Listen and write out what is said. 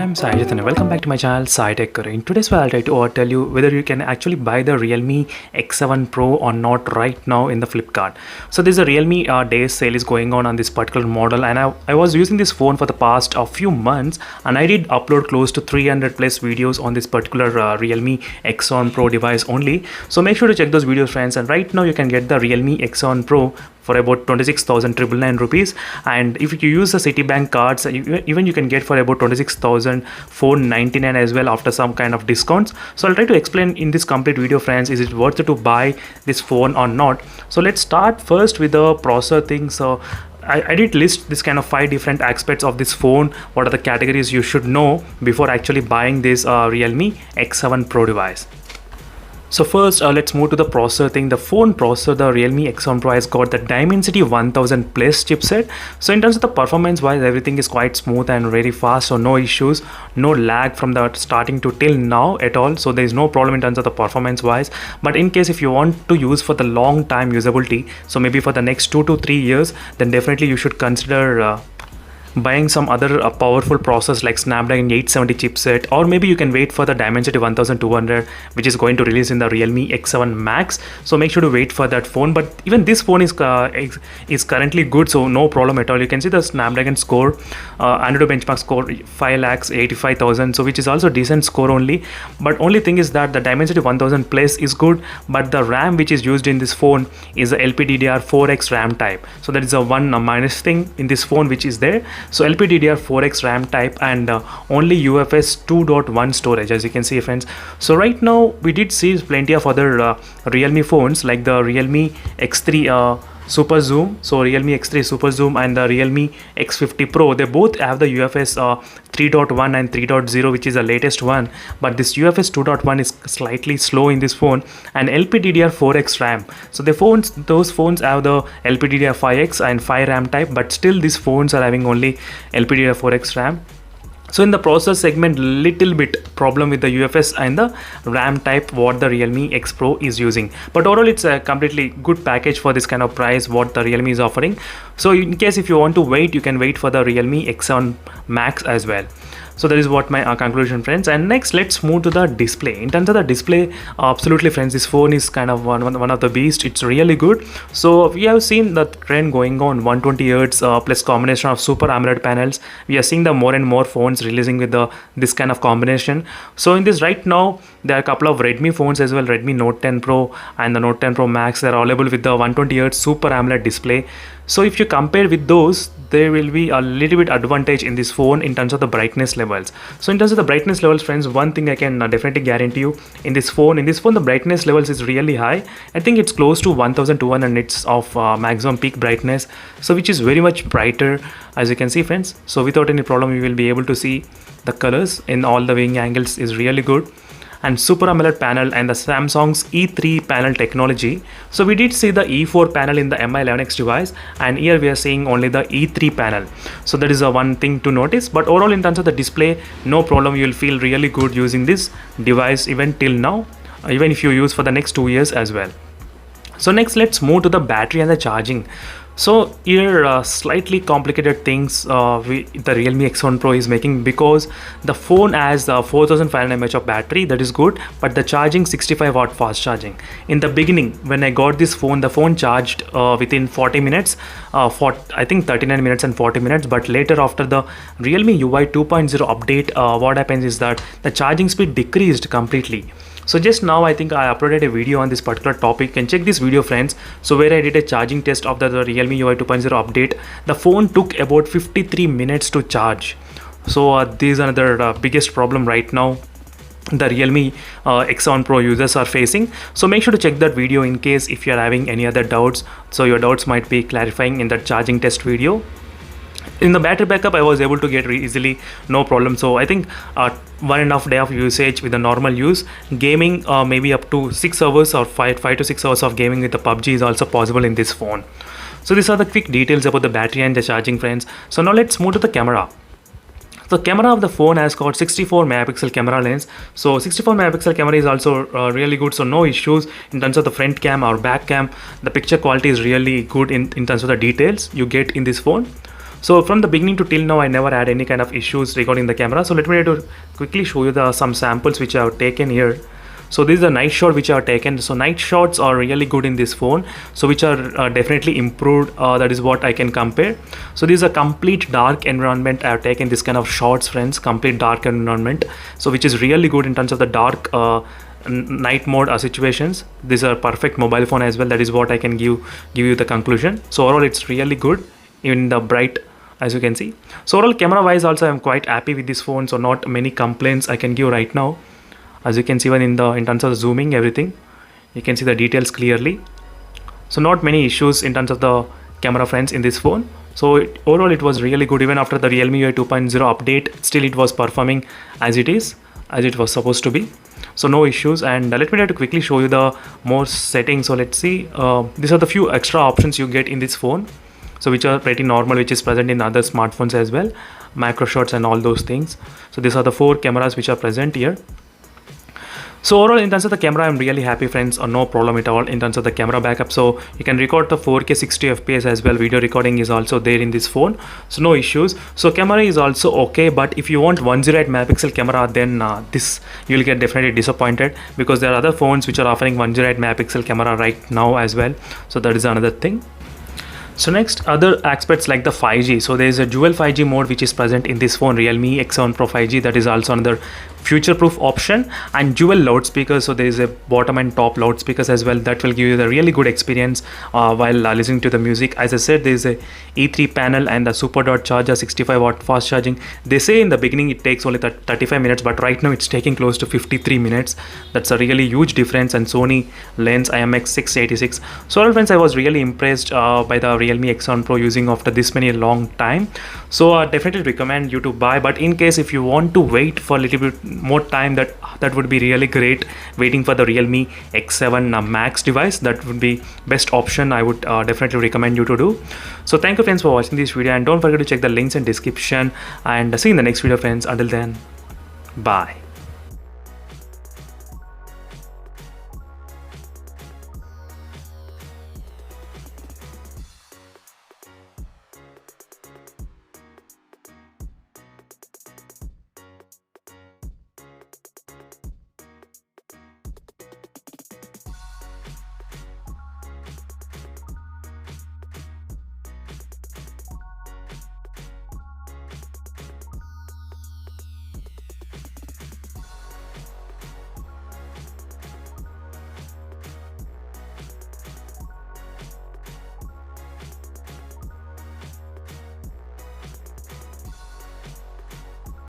I'm Sai and welcome back to my channel Sai Tech. In today's video I'll try to tell you whether you can actually buy the Realme X7 Pro or not right now in the Flipkart. So there's a Realme day sale is going on this particular model, and I was using this phone for the past few months, and I did upload close to 300 plus videos on this particular Realme X7 Pro device only. So make sure to check those videos, friends, and right now you can get the Realme X7 Pro for about 26,999 rupees, and if you use the Citibank cards, even you can get for about 26,499 as well after some kind of discounts. So I'll try to explain in this complete video, friends, is it worth it to buy this phone or not. So let's start first with the processor thing. So I did list this kind of 5 different aspects of this phone. What are the categories you should know before actually buying this Realme X7 Pro device. So first let's move to the processor thing. The phone processor, the Realme X7 Pro, has got the Dimensity 1000 Plus chipset. So in terms of the performance wise, everything is quite smooth and very fast, so no issues, no lag from the starting to till now at all. So there is no problem in terms of the performance wise. But in case if you want to use for the long time usability, so maybe for the next 2 to 3 years, then definitely you should consider buying some other powerful processor like Snapdragon 870 chipset, or maybe you can wait for the Dimensity 1200, which is going to release in the Realme X7 Max. So make sure to wait for that phone. But even this phone is currently good, so no problem at all. You can see the Snapdragon score, Antutu benchmark score 5,85,000, so which is also decent score only. But only thing is that the Dimensity 1000 Plus is good, but the RAM which is used in this phone is the LPDDR4X RAM type. So that is a one minus thing in this phone which is there. So LPDDR4X RAM type, and only UFS 2.1 storage, as you can see, friends. So right now we did see plenty of other Realme phones like the Realme X3 Super Zoom, so Realme X3 Super Zoom and the Realme X50 Pro. They both have the UFS 3.1 and 3.0, which is the latest one, but this UFS 2.1 is slightly slow in this phone, and LPDDR4X RAM. So those phones have the LPDDR5X and 5 RAM type, but still these phones are having only LPDDR4X RAM. So in the processor segment, little bit problem with the UFS and the RAM type what the Realme X Pro is using. But overall it's a completely good package for this kind of price what the Realme is offering. So in case if you want to wait, you can wait for the Realme X7 Max as well. So that is what my conclusion, friends. And next let's move to the display. In terms of the display, absolutely, friends, this phone is kind of one of the beast. It's really good. So we have seen the trend going on 120 Hz plus combination of Super AMOLED panels. We are seeing the more and more phones releasing with this kind of combination. So in this right now there are a couple of Redmi phones as well, Redmi Note 10 Pro and the Note 10 Pro Max. They are available with the 120 Hz Super AMOLED display. So if you compare with those, there will be a little bit advantage in this phone in terms of the brightness levels. So in terms of the brightness levels, friends, one thing I can definitely guarantee you, in this phone the brightness levels is really high. I think it's close to 1200 nits of maximum peak brightness, so which is very much brighter, as you can see, friends. So without any problem you will be able to see the colors in all the viewing angles is really good. And Super AMOLED panel and the Samsung's E3 panel technology. So we did see the E4 panel in the Mi11X device, and here we are seeing only the E3 panel. So that is a one thing to notice. But overall in terms of the display, no problem, you will feel really good using this device even till now, even if you use for the next 2 years as well. So next let's move to the battery and the charging. So here slightly complicated things the Realme X7 Pro is making, because the phone has 4500 mAh of battery, that is good, but the charging 65 watt fast charging. In the beginning when I got this phone, the phone charged within 40 minutes, for I think 39 minutes and 40 minutes, but later after the Realme UI 2.0 update, what happens is that the charging speed decreased completely. So just now I think I uploaded a video on this particular topic. You can check this video, friends. So where I did a charging test of the Realme UI 2.0 update. The phone took about 53 minutes to charge. So this is another biggest problem right now the Realme X7 Pro users are facing. So make sure to check that video in case if you are having any other doubts. So your doubts might be clarifying in that charging test video. In the battery backup, I was able to get easily, no problem. So I think 1.5 day of usage with the normal use. Gaming maybe up to 6 hours or 5 to 6 hours of gaming with the PUBG is also possible in this phone. So these are the quick details about the battery and the charging, friends. So now let's move to the camera. The camera of the phone has got 64 megapixel camera lens. So 64 megapixel camera is also really good, so no issues in terms of the front cam or back cam. The picture quality is really good in terms of the details you get in this phone. So from the beginning to till now, I never had any kind of issues regarding the camera. So let me try to quickly show you some samples which I have taken here. So this is a night shot which I have taken. So night shots are really good in this phone, so which are definitely improved. That is what I can compare. So this is a complete dark environment I have taken this kind of shots, friends. Complete dark environment, so which is really good in terms of the dark night mode situations. These are perfect mobile phone as well. That is what I can give you the conclusion. So overall it's really good in the bright, as you can see. So overall camera wise also I'm quite happy with this phone, so not many complaints I can give right now. As you can see, even in terms of zooming, everything, you can see the details clearly. So not many issues in terms of the camera, friends, in this phone. So overall it was really good. Even after the Realme UI 2.0 update, still it was performing as it was supposed to be. So no issues. And let me try to quickly show you the more settings. So let's see, these are the few extra options you get in this phone, so which are pretty normal, which is present in other smartphones as well, macro shots and all those things. So these are the 4 cameras which are present here. So overall in terms of the camera, I'm really happy, friends, or no problem at all in terms of the camera backup. So you can record the 4K 60 FPS as well. Video recording is also there in this phone, so no issues. So camera is also okay, but if you want 108 megapixel camera, then this you will get definitely disappointed, because there are other phones which are offering 108 megapixel camera right now as well. So that is another thing. So next, other aspects like the 5G. So there is a dual 5G mode which is present in this phone, Realme X7 Pro 5G. That is also another future-proof option, and dual loudspeakers. So there is a bottom and top loudspeakers as well. That will give you the really good experience while listening to the music. As I said, there is a E3 panel and the super dot charger, 65 watt fast charging. They say in the beginning it takes only 35 minutes, but right now it's taking close to 53 minutes. That's a really huge difference. And Sony lens IMX686. So all friends, I was really impressed by the Realme X7 Pro using after this many long time. So I definitely recommend you to buy, but in case if you want to wait for a little bit more time, that would be really great, waiting for the Realme X7 Max device. That would be best option I would definitely recommend you to do. So thank you, friends, for watching this video, and don't forget to check the links in description, and see you in the next video, friends. Until then, bye.